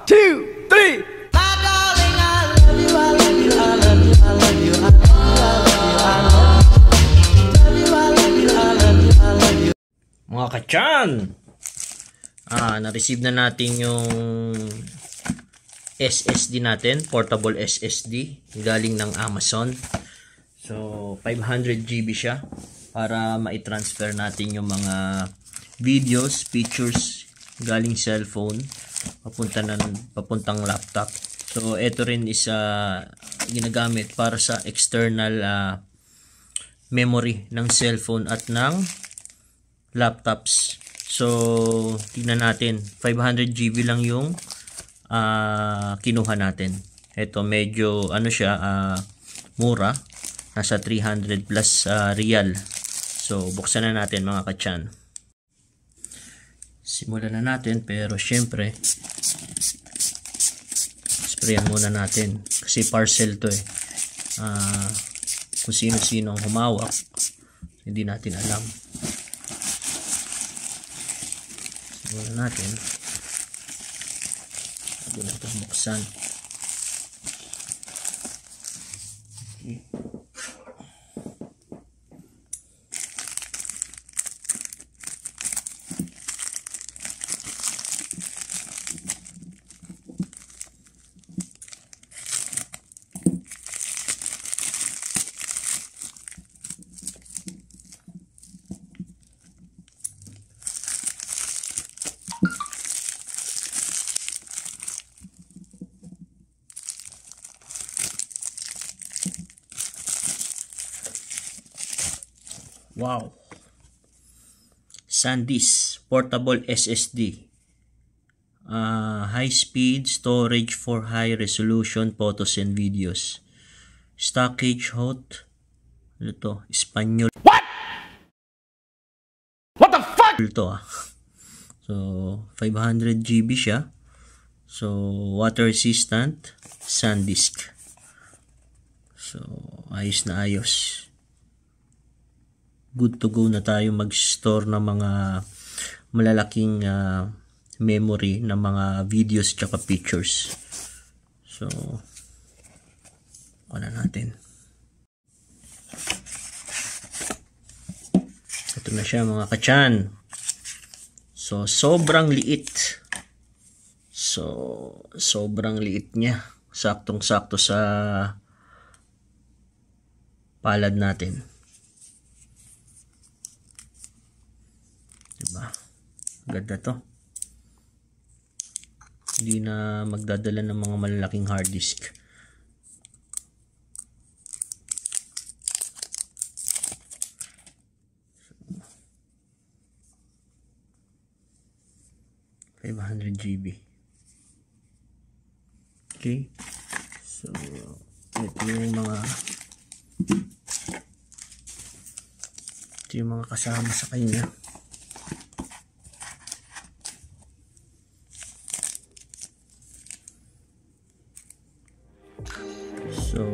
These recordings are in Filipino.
2, 3. Mga kachan, na-receive na natin yung SSD natin, portable SSD galing ng Amazon. So 500 GB siya para mai-transfer natin yung mga videos, pictures galing cellphone papuntang laptop. So ito rin is ginagamit para sa external memory ng cellphone at ng laptops. So tingnan natin, 500 GB lang yung kinuha natin. Ito medyo siya, mura, nasa 300 plus real. So buksan na natin mga kachan. Simulan na natin, pero syempre sprayan muna natin kasi parcel to kung sino-sino ang humawak hindi natin alam. Simulan natin bago natin buksan. Okay. Wow, SanDisk portable SSD, high speed storage for high resolution photos and videos, stockage hot, Espanyol. What the fuck? So 500 GB siya. So water resistant SanDisk. So ayos na ayos. Good to go na tayo mag-store ng mga malalaking memory ng mga videos tsaka pictures. So wala natin. Ito na siya mga kachan. So sobrang liit. So sobrang liit niya. Saktong-sakto sa palad natin. Diba? Ganda to. Hindi na magdadala ng mga malalaking hard disk. So, 500 GB. Okay. So, ito yung mga kasama sa kanya. So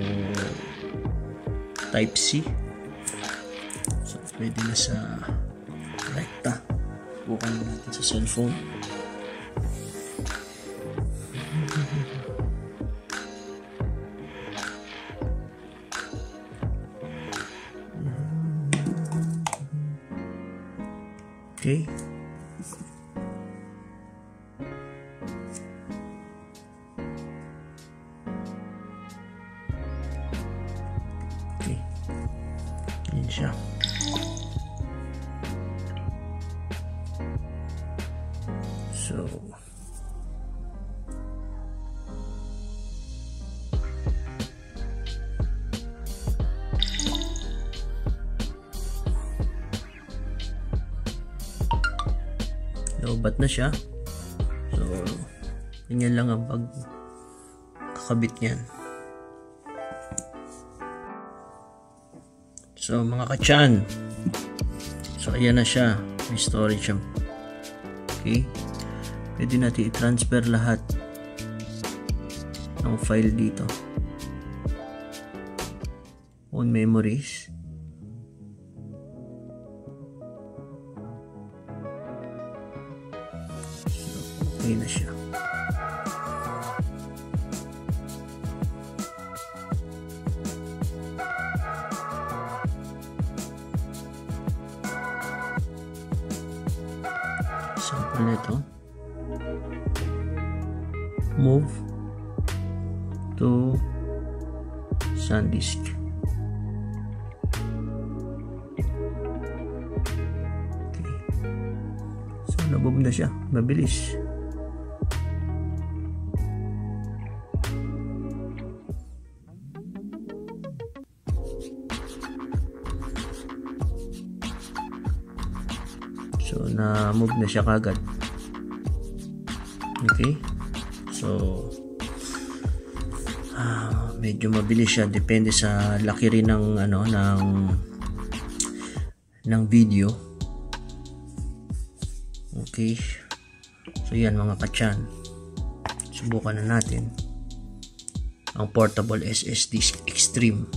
type C. So pwede na sa rekta. Bukan natin sa cellphone. Okay. Yan siya. So lobat na siya. So ganyan lang ang pagkakabit niyan. So mga kachan, so ayan na siya, may storage siya. Okay, pwede natin i-transfer lahat ng file dito on memories. So okay na siya. natin ito. Move to SanDisk. Okay. So nabog na siya, mabilis. So na-move na siya kagad. Okay. So medyo mabilis siya, depende sa laki rin ng ng video. Okay. So yan mga katyan. Subukan na natin ang portable SSD Extreme.